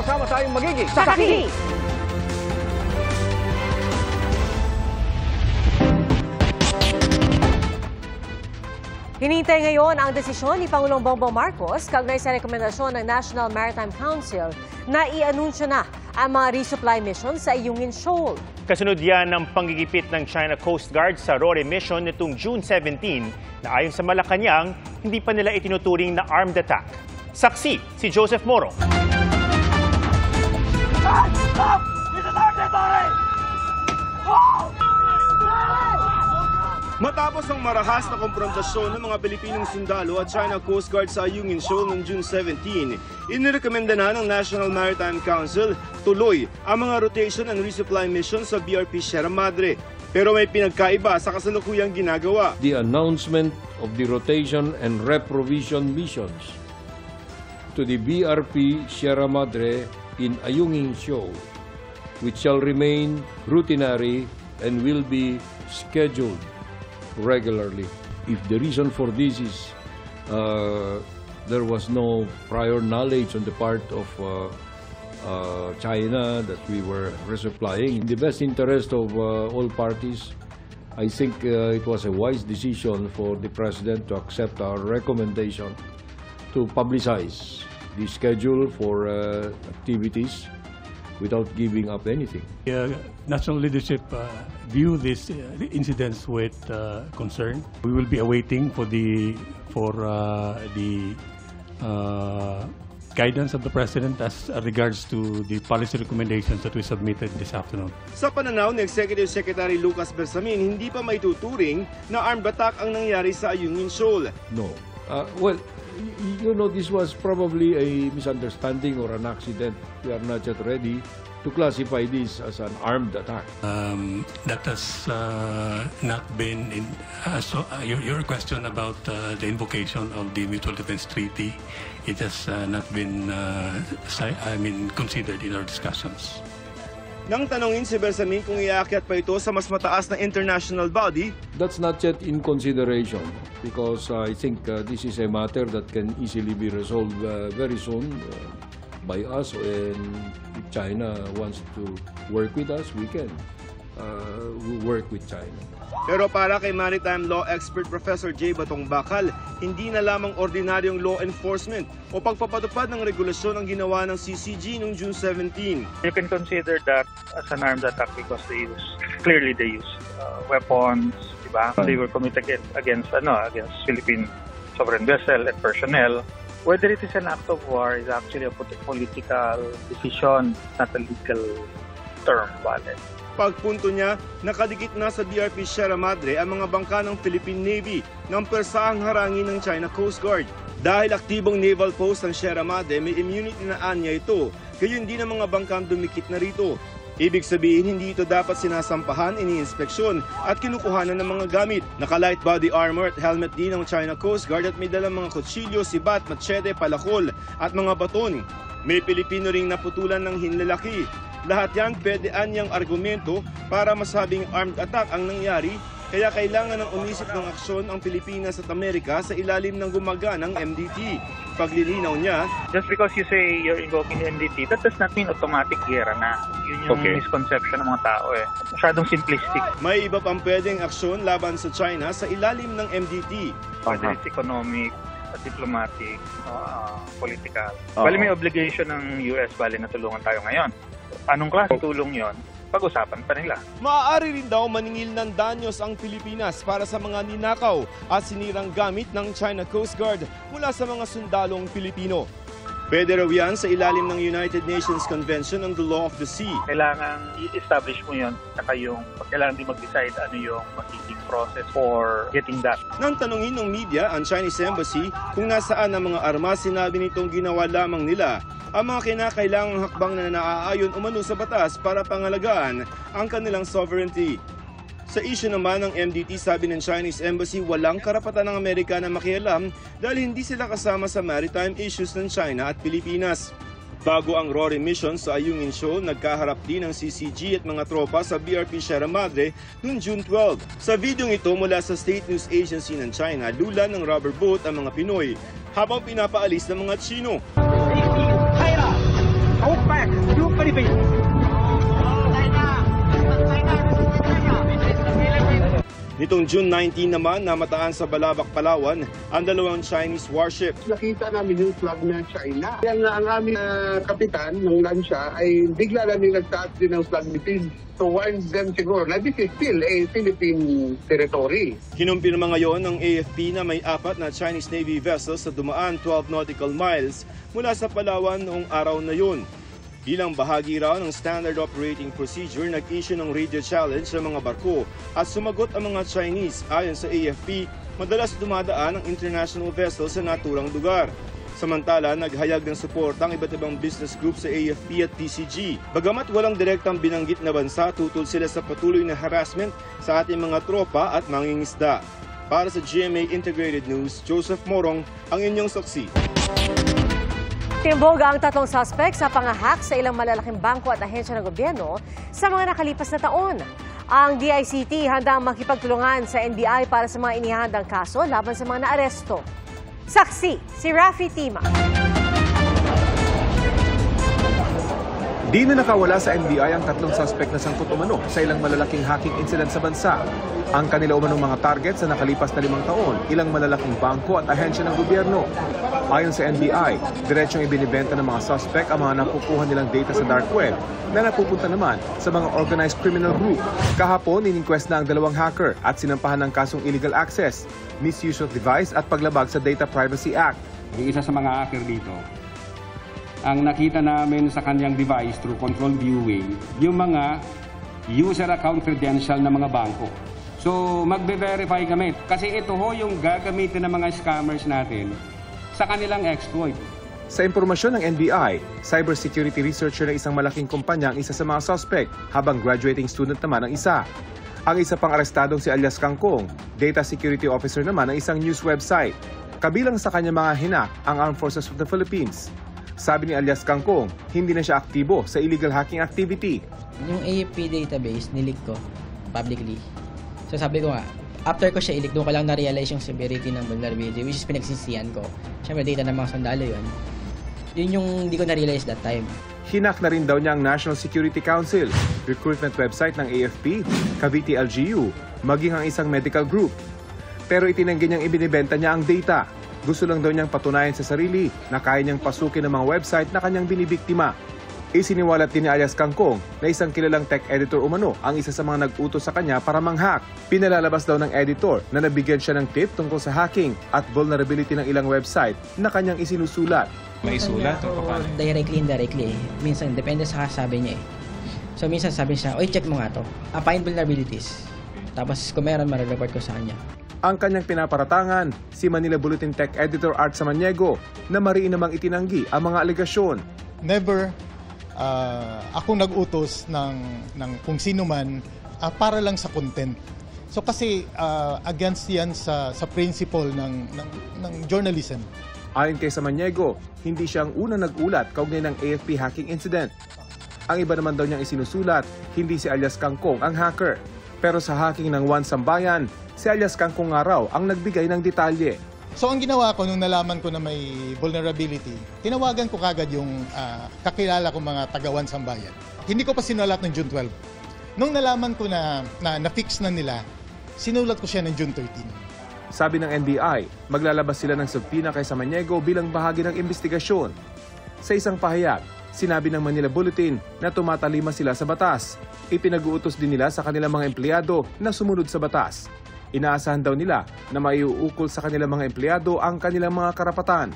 sama-sama tayong magiging saksi! Hinihintay ngayon ang desisyon ni Pangulong Bongbong Marcos kaugnay sa rekomendasyon ng National Maritime Council na i-anunsyo na ang mga resupply mission sa Ayungin Shoal. Kasunod yan ng panggigipit ng China Coast Guard sa Rory mission nitong June 17 na ayon sa Malacanang, hindi pa nila itinuturing na armed attack. Saksi si Joseph Moro. Matapos ang marahas na komprontasyon ng mga Pilipinong sundalo at China Coast Guard sa Ayungin Shoal noong June 17, inirekomenda na ng National Maritime Council tuloy ang mga rotation and resupply mission sa BRP Sierra Madre. Pero may pinagkaiba sa kasalukuyang ginagawa. The announcement of the rotation and reprovision missions to the BRP Sierra Madre in Ayungin Shoal, which shall remain routinary and will be scheduled regularly. If the reason for this is there was no prior knowledge on the part of China that we were resupplying, in the best interest of all parties, I think it was a wise decision for the President to accept our recommendation to publicize the schedule for activities without giving up anything. National leadership view these incidents with concern. We will be awaiting for the guidance of the President as regards to the policy recommendations that we submitted this afternoon. Sa pananaw ni Executive Secretary Lucas Bersamin, hindi pa maituturing na armed attack ang nangyari sa Ayungin Shoal. No. Well, you know, this was probably a misunderstanding or an accident. We are not yet ready to classify this as an armed attack. That has not been in. Your question about the invocation of the Mutual Defense Treaty, it has not been, considered in our discussions. Nang tanongin si Bersamin kung iaakyat pa ito sa mas mataas na international body, that's not yet in consideration because I think this is a matter that can easily be resolved very soon by us, and if China wants to work with us, we can work with China. Pero para kay maritime law expert Professor J. Batong Bakal, hindi na lamang ordinaryong law enforcement o pagpapatupad ng regulasyon ang ginawa ng CCG noong June 17. You can consider that as an armed attack because they use weapons, diba? They were committed against Philippine sovereign vessel and personnel. Whether it is an act of war is actually a political decision, not a legal term valid. Pagpunto niya, nakadikit na sa BRP Sierra Madre ang mga bangka ng Philippine Navy ng persahang harangin ng China Coast Guard. Dahil aktibong naval post ng Sierra Madre, may immunity na anya ito, gayon din ang mga bangkang dumikit na rito. Ibig sabihin, hindi ito dapat sinasampahan, iniinspeksyon at kinukuhanan ng mga gamit. Naka-light body armor at helmet din ng China Coast Guard at may dalang mga kutsilyo, sibat, machete, palakol at mga baton. May Pilipino ring naputulan ng hinlalaki. Lahat yan pwede anyang argumento para masabing armed attack ang nangyari, kaya kailangan ng umisip ng aksyon ang Pilipinas at Amerika sa ilalim ng gumaganang MDT. Paglilinaw niya, just because you say you're invoking the MDT, that does not mean automatic gera na. Yun yung misconception ng mga tao eh. Masyadong simplistic. May iba pang pwedeng aksyon laban sa China sa ilalim ng MDT. Whether it's economic, diplomatic, political. Bali may obligation ng US, bali na tulungan tayo ngayon. Anong klaseng tulong yon? Pag-usapan pa nila. Maaari rin daw maningil ng danyos ang Pilipinas para sa mga ninakaw at sinirang gamit ng China Coast Guard mula sa mga sundalong Pilipino. Pwede raw yan sa ilalim ng United Nations Convention on the Law of the Sea. Kailangan i-establish mo yun, saka kailangan din mag-decide ano yung magiging process for getting that. Nang tanungin ng media ang Chinese Embassy kung nasaan ang mga armas, sinabi nitong ginawa lamang nila ang mga kinakailangang hakbang na naaayon umano sa batas para pangalagaan ang kanilang sovereignty. Sa issue naman ng MDT, sabi ng Chinese Embassy, walang karapatan ng Amerika na makialam dahil hindi sila kasama sa maritime issues ng China at Pilipinas. Bago ang Rory mission sa Ayungin Shoal, nagkaharap din ang CCG at mga tropa sa BRP Sierra Madre noong June 12. Sa videong ito mula sa State News Agency ng China, lula ng rubber boat ang mga Pinoy habang pinapaalis ng mga Chino. Nitong June 19 naman, namataan sa Balabac, Palawan, ang dalawang Chinese warship. Nakita namin yung flag na China. Kaya nga ang aming kapitan ng lansya ay bigla lang nagtaas din ng flag ni Philippines. To warn them siguro na this is still a Philippine territory. Kinumpirma ngayon ng AFP na may 4 na Chinese Navy vessels na dumaan 12 nautical miles mula sa Palawan noong araw na yun. Bilang bahagi raw ng Standard Operating Procedure, nag-issue ng radio challenge sa mga barko at sumagot ang mga Chinese. Ayon sa AFP, madalas dumadaan ang international vessels sa naturang lugar. Samantala, naghayag ng suporta ang iba't ibang business group sa AFP at PCG. Bagamat walang direktang binanggit na bansa, tutol sila sa patuloy na harassment sa ating mga tropa at mangingisda. Para sa GMA Integrated News, Joseph Morong, ang inyong saksi. Timboga ang 3 suspect sa pangahak sa ilang malalaking bangko at ahensya ng gobyerno sa mga nakalipas na taon. Ang DICT handang makipagtulungan sa NBI para sa mga inihandang kaso laban sa mga naaresto. Saksi, si Rafi Tima. Di na nakawala sa NBI ang 3 suspect na sangkot umano sa ilang malalaking hacking incident sa bansa. Ang kanila umanong mga target sa nakalipas na 5 taon, ilang malalaking bangko at ahensya ng gobyerno. Ayon sa NBI, diretsong ibinibenta ng mga suspect ang mga nakukuha nilang data sa dark web na napupunta naman sa mga organized criminal group. Kahapon, ininquest na ang 2 hacker at sinampahan ng kasong illegal access, misuse of device at paglabag sa Data Privacy Act. Yung isa sa mga hacker dito, ang nakita namin sa kanyang device through control viewing, yung mga user account credential ng mga bangko. So, magbe-verify kami. Kasi ito ho yung gagamitin ng mga scammers natin sa kanilang exploit. Sa impormasyon ng NBI, cybersecurity researcher na isang malaking kumpanya ang isa sa mga suspect, habang graduating student naman ang isa. Ang isa pang arestadong si alias Kangkong, data security officer naman ng isang news website. Kabilang sa kanya mga hinak ang Armed Forces of the Philippines. Sabi ni alias Kangkong, hindi na siya aktibo sa illegal hacking activity. Yung AFP database, nilik ko publicly. So sabi ko nga, after ko siya ilik, doon ko lang na-realize yung severity ng vulnerability, which is pinagsisihan ko. Siyempre, data ng mga sundalo yun. Yun yung hindi ko na-realize that time. Hinak na rin daw niya ang National Security Council, recruitment website ng AFP, Cavite LGU, maging ang isang medical group. Pero itinanggi niyang ibinibenta niya ang data. Gusto lang daw niyang patunayan sa sarili na kaya niyang pasukin ng mga website na kanyang binibiktima. Isiniwalat din ni alias Kangkong na isang kilalang tech editor umano ang isa sa mga nag-utos sa kanya para manghack. Pinalalabas daw ng editor na nabigyan siya ng tip tungkol sa hacking at vulnerability ng ilang website na kanyang isinusulat. May sulat o paano? Directly, indirectly. Minsan, depende sa kasabi niya eh. So minsan sabi siya, oy, check mo nga to. Find vulnerabilities. Tapos kung meron, ma-report ko sa kanya. Ang kanyang pinaparatangan, si Manila Bulletin Tech Editor Art Samaniego na mariin namang itinanggi ang mga alegasyon. Never ako nag-utos ng kung sino man para lang sa content. So kasi against yan sa principle ng journalism. Ayon kay Samaniego, hindi siya ang unang nag-ulat kaugnay ng AFP hacking incident. Ang iba naman daw niyang isinusulat, hindi si alias Kangkong ang hacker. Pero sa hacking ng One Sambayan, si alias Kangkong nga raw ang nagbigay ng detalye. So ang ginawa ko nung nalaman ko na may vulnerability, tinawagan ko kagad yung kakilala ko mga taga-One Sambayan. Hindi ko pa sinulat ng June 12. Nung nalaman ko na na-fix na nila, sinulat ko siya ng June 13. Sabi ng NBI, maglalabas sila ng subpoena kay Samaniego bilang bahagi ng investigasyon. Sa isang pahayag, sinabi ng Manila Bulletin na tumatalima sila sa batas. Ipinag-uutos din nila sa kanilang mga empleyado na sumunod sa batas. Inaasahan daw nila na maiuukol sa kanilang mga empleyado ang kanilang mga karapatan.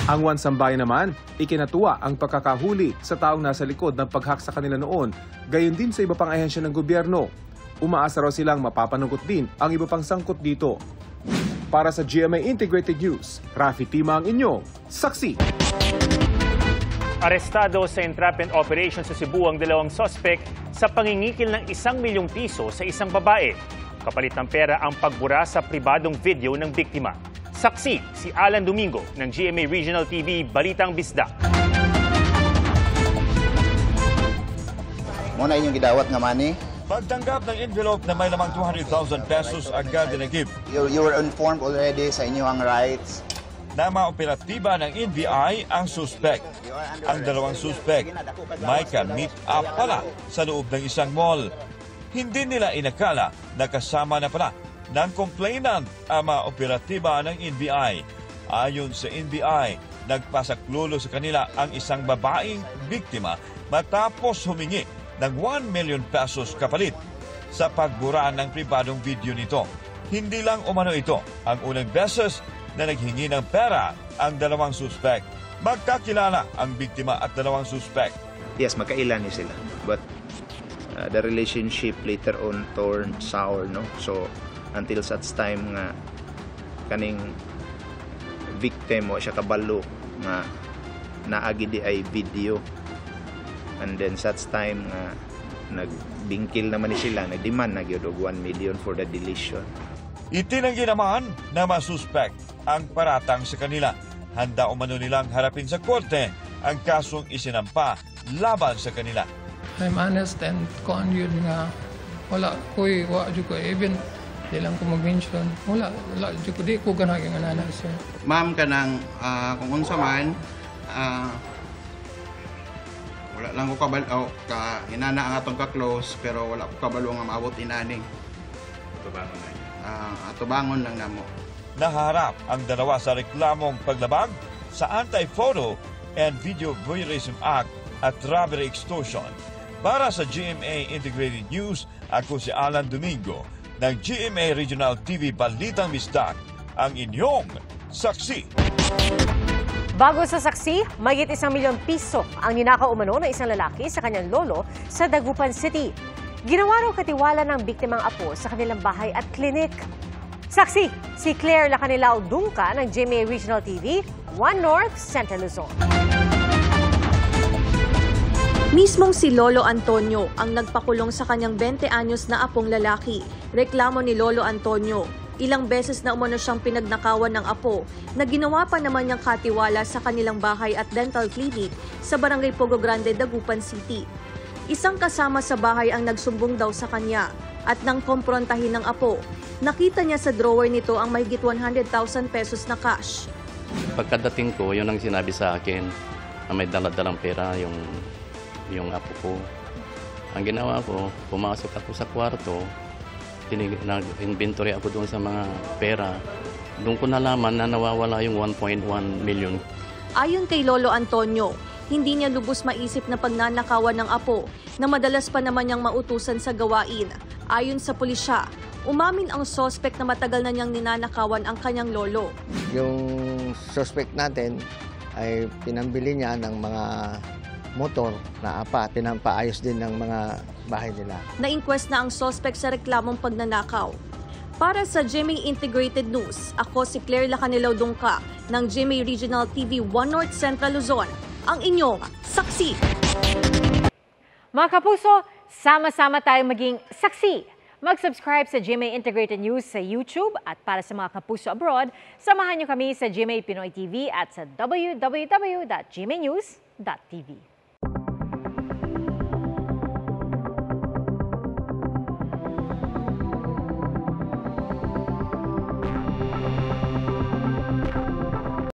Ang One Sambayan naman, ikinatuwa ang pagkakahuli sa taong nasa likod ng pag-hack sa kanila noon, gayon din sa iba pang ahensya ng gobyerno. Umaasa raw silang mapapanagot din ang iba pang sangkot dito. Para sa GMA Integrated News, Rafi Tima ang inyong saksi. Arestado sa entrapment operation sa Cebu ang 2 suspect sa pangingikil ng 1 milyong piso sa isang babae. Kapalit ng pera ang pagbura sa pribadong video ng biktima. Saksi si Alan Domingo ng GMA Regional TV Balitang Bisda. Muna inyong gidawat nga money. Pagtanggap ng envelope na may lamang 200,000 pesos agad dinagib. You were informed already sa inyong rights na maoperatiba ng NBI ang suspect. Ang dalawang suspect may ka-meet up pala sa loob ng isang mall. Hindi nila inakala na kasama na pala ng complainant ang maoperatiba ng NBI. Ayon sa NBI, nagpasaklulo sa kanila ang isang babaeng biktima matapos humingi ng 1 million pesos kapalit sa pagbura ng pribadong video nito. Hindi lang umano ito ang unang beses na naghingi ng pera ang dalawang suspect. Magkakilala ang biktima at dalawang suspect. Yes, magkailan ni sila. But the relationship later on turned sour, no? So, until such time nga kaning victim o siya kabalo nga naagi di ay video. And then such time nga nagbingkil naman ni sila, nag-demand na gyud og 1 million for the deletion. Itinanggi naman na masuspect ang paratang sa kanila. Handa umano nilang harapin sa korte ang kasong isinampa laban sa kanila. I'm honest and kuan yun nga wala ko'y wa jud ko even di lang ko mag-mention wala jud ko di ko ganaging anana sir. Ma'am kanang kung unsa man wala lang ko kabalo ka inana ang atong ka-close pero wala ko kabalo nga maabot inaning. Atubangon na. Atubangon lang namo. Naharap ang dalawa sa reklamong paglabag sa Anti-Photo and Video Voyeurism Act at robbery extortion. Para sa GMA Integrated News, ako si Alan Domingo ng GMA Regional TV Balitang Misdak, ang inyong saksi. Bago sa saksi, mahigit 1 milyong piso ang ninakaw umano ng isang lalaki sa kanyang lolo sa Dagupan City. Ginawa raw katiwala ng biktimang apo sa kanilang bahay at klinik. Saksi, si Claire Lacanilao Dungca ng GMA Regional TV, 1 North, Central Luzon. Mismong si Lolo Antonio ang nagpakulong sa kanyang 20 anyos na apong lalaki. Reklamo ni Lolo Antonio. Ilang beses na umano siyang pinagnakawan ng apo na ginawa pa naman niyang katiwala sa kanilang bahay at dental clinic sa Barangay Pogo Grande, Dagupan City. Isang kasama sa bahay ang nagsumbong daw sa kanya at nang komprontahin ng apo, nakita niya sa drawer nito ang mahigit 100,000 pesos na cash. Pagkadating ko, yun ang sinabi sa akin na may daladalang pera yung apo ko. Ang ginawa ko, pumasok ako sa kwarto, nag-inventory ako doon sa mga pera. Doon ko nalaman na nawawala yung 1.1 million. Ayon kay Lolo Antonio, hindi niya lubos maisip na pagnanakawan ng apo na madalas pa naman niyang mautusan sa gawain. Ayon sa pulisya, umamin ang suspect na matagal na niyang ninanakawan ang kanyang lolo. Yung suspect natin ay pinambili niya ng mga motor na apa, pinampaayos din ng mga bahay nila. Na-inquest na ang suspect sa reklamong pagnanakaw. Para sa GMA Integrated News, ako si Claire Lacanilao Dungca ng GMA Regional TV 1 North Central Luzon, ang inyong saksi. Mga kapuso, sama-sama tayong maging saksi. Mag-subscribe sa GMA Integrated News sa YouTube at para sa mga kapuso abroad, samahan niyo kami sa GMA Pinoy TV at sa www.gmanews.tv.